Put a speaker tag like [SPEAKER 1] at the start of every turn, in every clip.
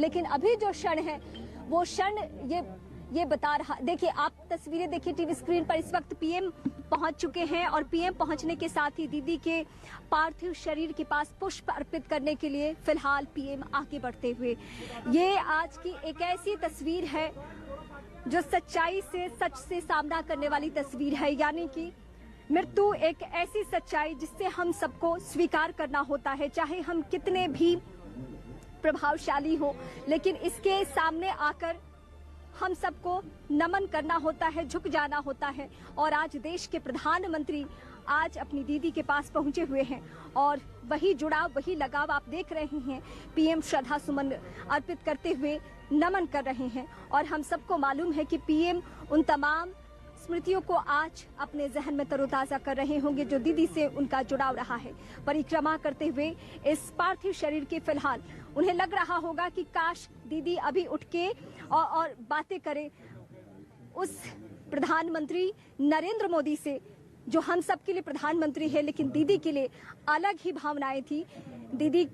[SPEAKER 1] लेकिन अभी जो क्षण है वो क्षण ये बता रहा। देखिए, आप तस्वीरें देखिए टीवी स्क्रीन पर। इस वक्त पीएम पहुंच चुके हैं और पीएम पहुंचने के साथ ही दीदी के पार्थिव शरीर के पास पुष्प अर्पित करने के लिए फिलहाल पीएम आगे बढ़ते हुए। ये आज की एक ऐसी तस्वीर है जो सच्चाई से, सच से सामना करने वाली तस्वीर है। यानी कि मृत्यु एक ऐसी सच्चाई जिससे हम सबको स्वीकार करना होता है, चाहे हम कितने भी प्रभावशाली हो, लेकिन इसके सामने आकर हम सबको नमन करना होता है, झुक जाना होता है। और आज देश के प्रधानमंत्री आज अपनी दीदी के पास पहुंचे हुए हैं और वही जुड़ाव, वही लगाव आप देख रहे हैं। पीएम श्रद्धा सुमन अर्पित करते हुए नमन कर रहे हैं और हम सबको मालूम है कि पीएम उन तमाम स्मृतियों को आज अपने जहन में तरोताजा कर रहे होंगे जो दीदी से उनका जुड़ाव रहा है। परिक्रमा करते हुए इस पार्थिव शरीर के फिलहाल उन्हें लग रहा होगा कि काश दीदी अभी उठ के और बातें करें उस प्रधानमंत्री नरेंद्र मोदी से, जो हम सब के लिए प्रधानमंत्री है, लेकिन दीदी के लिए अलग ही भावनाएं थी। दीदी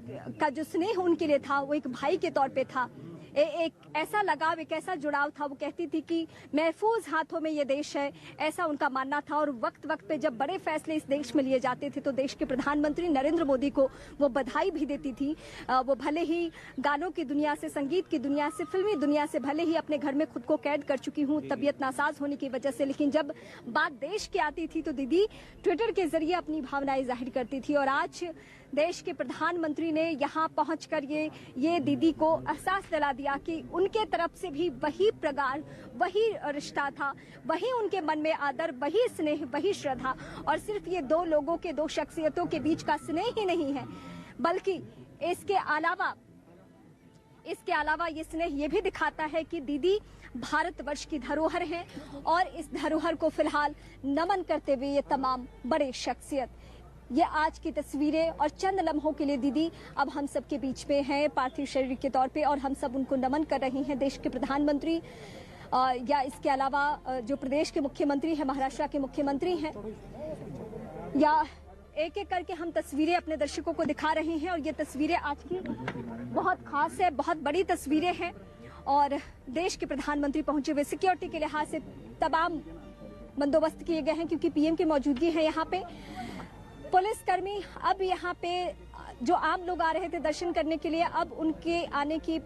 [SPEAKER 1] का जो स्नेह उनके लिए था वो एक भाई के तौर पे था, एक ऐसा लगाव, एक ऐसा जुड़ाव था। वो कहती थी कि महफूज हाथों में ये देश है, ऐसा उनका मानना था। और वक्त वक्त पे जब बड़े फैसले इस देश में लिए जाते थे तो देश के प्रधानमंत्री नरेंद्र मोदी को वो बधाई भी देती थी। वो भले ही गानों की दुनिया से, संगीत की दुनिया से, फिल्मी दुनिया से भले ही अपने घर में खुद को कैद कर चुकी हूँ तबीयत नासाज होने की वजह से, लेकिन जब बात देश की आती थी तो दीदी ट्विटर के जरिए अपनी भावनाएं जाहिर करती थी। और आज देश के प्रधानमंत्री ने यहाँ पहुंचकर ये दीदी को एहसास दिला दिया कि उनके तरफ से भी वही प्रगाढ़, वही रिश्ता था, वही उनके मन में आदर, वही स्नेह, वही श्रद्धा। और सिर्फ ये दो लोगों के, दो शख्सियतों के बीच का स्नेह ही नहीं है, बल्कि इसके अलावा ये स्नेह ये भी दिखाता है कि दीदी भारतवर्ष की धरोहर है और इस धरोहर को फिलहाल नमन करते हुए ये तमाम बड़े शख्सियत, ये आज की तस्वीरें और चंद लम्हों के लिए दीदी अब हम सब के बीच में हैं पार्थिव शरीर के तौर पे और हम सब उनको नमन कर रहे हैं। देश के प्रधानमंत्री या इसके अलावा जो प्रदेश के मुख्यमंत्री हैं, महाराष्ट्र के मुख्यमंत्री हैं, या एक एक करके हम तस्वीरें अपने दर्शकों को दिखा रहे हैं। और ये तस्वीरें आज की बहुत खास है, बहुत बड़ी तस्वीरें हैं और देश के प्रधानमंत्री पहुंचे हुए। सिक्योरिटी के लिहाज से तमाम बंदोबस्त किए गए हैं क्योंकि पीएम की मौजूदगी है यहाँ पे। पुलिसकर्मी अब यहाँ पे जो आम लोग आ रहे थे दर्शन करने के लिए, अब उनके आने की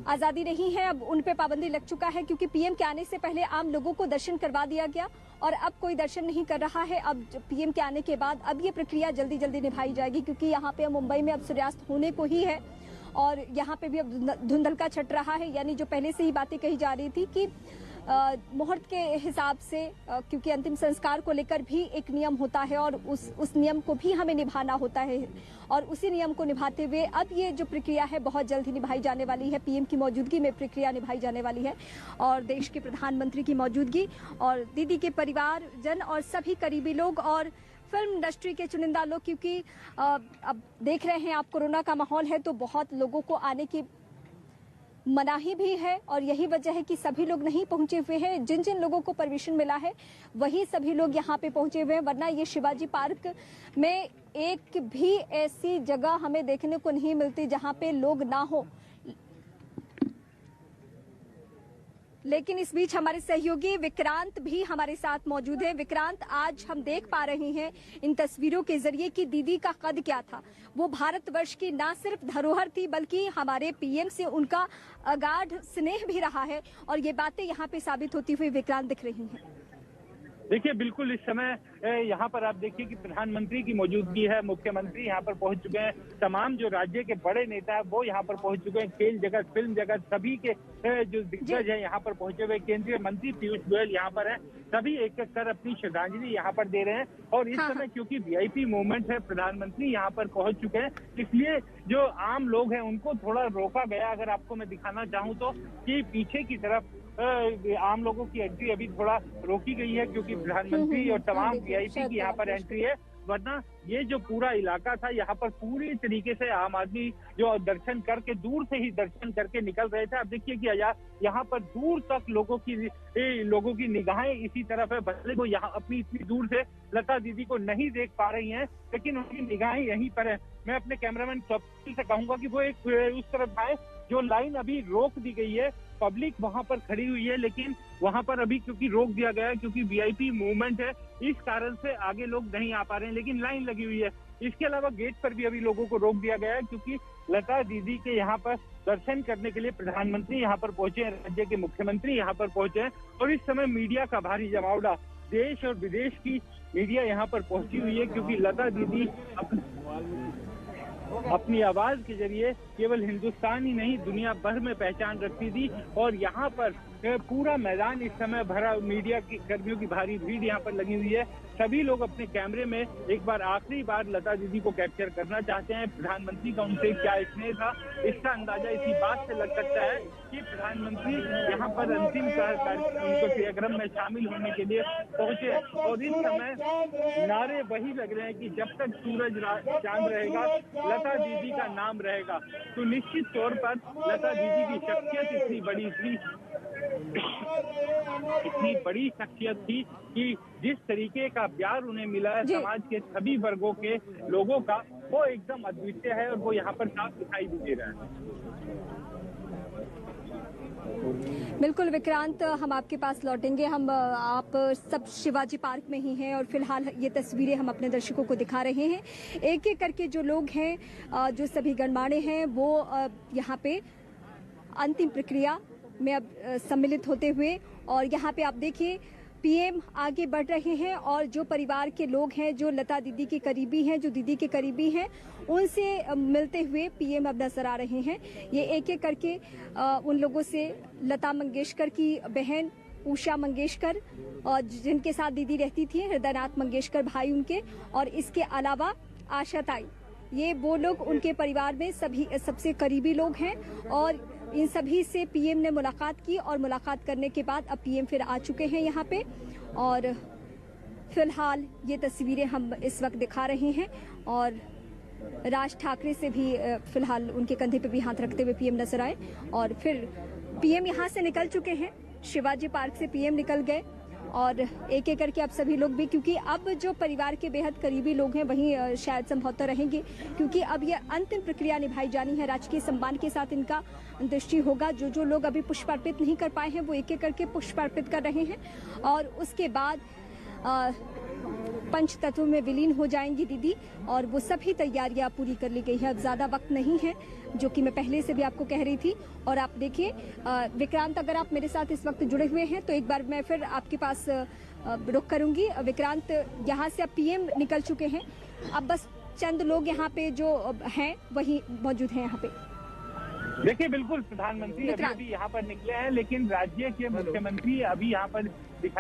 [SPEAKER 1] आजादी नहीं है, अब उन पे पाबंदी लग चुका है क्योंकि पीएम के आने से पहले आम लोगों को दर्शन करवा दिया गया और अब कोई दर्शन नहीं कर रहा है। अब पीएम के आने के बाद अब ये प्रक्रिया जल्दी जल्दी निभाई जाएगी क्योंकि यहाँ पे मुंबई में अब सूर्यास्त होने को ही है और यहाँ पे भी अब धुंधलका छट रहा है। यानी जो पहले से ही बातें कही जा रही थी कि मुहूर्त के हिसाब से, क्योंकि अंतिम संस्कार को लेकर भी एक नियम होता है और उस नियम को भी हमें निभाना होता है और उसी नियम को निभाते हुए अब ये जो प्रक्रिया है बहुत जल्द ही निभाई जाने वाली है। पीएम की मौजूदगी में प्रक्रिया निभाई जाने वाली है और देश के प्रधानमंत्री की मौजूदगी और दीदी के परिवार जन और सभी करीबी लोग और फिल्म इंडस्ट्री के चुनिंदा लोग, क्योंकि अब देख रहे हैं आप कोरोना का माहौल है तो बहुत लोगों को आने की मनाही भी है और यही वजह है कि सभी लोग नहीं पहुंचे हुए हैं। जिन जिन लोगों को परमिशन मिला है वही सभी लोग यहाँ पे पहुंचे हुए हैं, वरना ये शिवाजी पार्क में एक भी ऐसी जगह हमें देखने को नहीं मिलती जहाँ पे लोग ना हो। लेकिन इस बीच हमारे सहयोगी विक्रांत भी हमारे साथ मौजूद है। विक्रांत, आज हम देख पा रहे हैं इन तस्वीरों के जरिए कि दीदी का कद क्या था। वो भारतवर्ष की न सिर्फ धरोहर थी बल्कि हमारे पीएम से उनका अगाध स्नेह भी रहा है और ये बातें यहाँ पे साबित होती हुई विक्रांत दिख रही हैं।
[SPEAKER 2] देखिए, बिल्कुल इस समय यहाँ पर आप देखिए कि प्रधानमंत्री की मौजूदगी है, मुख्यमंत्री यहाँ पर पहुंच चुके हैं, तमाम जो राज्य के बड़े नेता है वो यहाँ पर पहुंच चुके हैं, खेल जगत, फिल्म जगत, सभी के जो दिग्गज है यहाँ पर पहुंचे हुए। केंद्रीय मंत्री पीयूष गोयल यहाँ पर है, सभी एक एक कर अपनी श्रद्धांजलि यहाँ पर दे रहे हैं। और इस समय क्योंकि वीआईपी मूवमेंट है, प्रधानमंत्री यहाँ पर पहुंच चुके हैं, इसलिए जो आम लोग हैं उनको थोड़ा रोका गया। अगर आपको मैं दिखाना चाहूँ तो कि पीछे की तरफ आम लोगों की एंट्री अभी थोड़ा रोकी गई है क्योंकि प्रधानमंत्री और तमाम वीआईपी की यहाँ पर एंट्री है वरना ये जो पूरा इलाका था, यहाँ पर पूरी तरीके से आम आदमी जो दर्शन करके दूर से ही दर्शन करके निकल रहे थे। अब देखिए कि यहाँ पर दूर तक लोगों की निगाहें इसी तरफ है, भले वो यहाँ अपनी इतनी दूर से लता दीदी को नहीं देख पा रही हैं, लेकिन उनकी निगाहें यहीं पर है। मैं अपने कैमरामैन स्वप्निल से कहूंगा कि वो एक उस तरफ आए, जो लाइन अभी रोक दी गई है, पब्लिक वहां पर खड़ी हुई है, लेकिन वहां पर अभी क्योंकि रोक दिया गया है, क्योंकि वीआईपी मूवमेंट है, इस कारण से आगे लोग नहीं आ पा रहे हैं, लेकिन लाइन लगी हुई है। इसके अलावा गेट पर भी अभी लोगों को रोक दिया गया है, क्योंकि लता दीदी के यहाँ पर दर्शन करने के लिए प्रधानमंत्री यहाँ पर पहुंचे हैं, राज्य के मुख्यमंत्री यहाँ पर पहुंचे हैं, और इस समय मीडिया का भारी जमावड़ा, देश और विदेश की मीडिया यहाँ पर पहुंची हुई है, क्योंकि लता दीदी अपनी आवाज के जरिए केवल हिंदुस्तान ही नहीं दुनिया भर में पहचान रखती थी। और यहाँ पर पूरा मैदान इस समय भरा, मीडिया की कर्मियों की भारी भीड़ यहाँ पर लगी हुई है। सभी लोग अपने कैमरे में एक बार आखिरी बार लता दीदी को कैप्चर करना चाहते हैं। प्रधानमंत्री का उनसे क्या स्नेह था, इसका अंदाजा इसी बात से लग सकता है कि प्रधानमंत्री यहाँ पर अंतिम कार्यक्रम में शामिल होने के लिए पहुंचे, और इस समय नारे वही लग रहे हैं कि जब तक सूरज चांद रहेगा, लता दीदी का नाम रहेगा। तो निश्चित तौर पर लता दीदी की शख्सियत इतनी बड़ी शख्सियत थी कि जिस तरीके का प्यार उन्हें मिला है समाज के सभी वर्गों के लोगों का, वो एकदम अद्वितीय है, और वो यहाँ पर साफ दिखाई भी दे रहा है।
[SPEAKER 1] बिल्कुल विक्रांत, हम आपके पास लौटेंगे। आप सब शिवाजी पार्क में ही हैं, और फिलहाल ये तस्वीरें हम अपने दर्शकों को दिखा रहे हैं। एक एक करके जो लोग हैं, जो सभी गणमान्य हैं, वो यहाँ पे अंतिम प्रक्रिया में अब सम्मिलित होते हुए, और यहाँ पे आप देखिए पीएम आगे बढ़ रहे हैं, और जो परिवार के लोग हैं, जो लता दीदी के करीबी हैं, जो दीदी के करीबी हैं, उनसे मिलते हुए पीएम अब नजर आ रहे हैं। ये एक एक करके उन लोगों से लता मंगेशकर की बहन उषा मंगेशकर, और जिनके साथ दीदी रहती थी, हृदयनाथ मंगेशकर भाई उनके, और इसके अलावा आशा ताई, ये वो लोग उनके परिवार में सबसे करीबी लोग हैं। और इन सभी से पीएम ने मुलाकात की, और मुलाकात करने के बाद अब पीएम फिर आ चुके हैं यहाँ पे। और फिलहाल ये तस्वीरें हम इस वक्त दिखा रहे हैं, और राज ठाकरे से भी फिलहाल उनके कंधे पे भी हाथ रखते हुए पीएम नजर आए, और फिर पीएम यहाँ से निकल चुके हैं। शिवाजी पार्क से पीएम निकल गए, और एक एक करके अब सभी लोग भी, क्योंकि अब जो परिवार के बेहद करीबी लोग हैं वहीं शायद संभवतः रहेंगे, क्योंकि अब ये अंतिम प्रक्रिया निभाई जानी है। राजकीय सम्मान के साथ इनका दृष्टि होगा। जो लोग अभी पुष्प अर्पित नहीं कर पाए हैं, वो एक एक करके पुष्प अर्पित कर रहे हैं, और उसके बाद पंच तत्व में विलीन हो जाएंगी दीदी, और वो सभी तैयारियां पूरी कर ली गई है। अब ज्यादा वक्त नहीं है, जो कि मैं पहले से भी आपको कह रही थी। और आप देखिए विक्रांत, अगर आप मेरे साथ इस वक्त जुड़े हुए हैं तो एक बार मैं फिर आपके पास रुख करूंगी। विक्रांत, यहाँ से अब पीएम निकल चुके हैं, अब बस चंद लोग यहाँ पे जो हैं वही मौजूद हैं यहाँ पे।
[SPEAKER 2] देखिए बिल्कुल, प्रधानमंत्री अभी यहाँ पर निकले हैं, लेकिन राज्य के मुख्यमंत्री अभी यहाँ पर दिखाई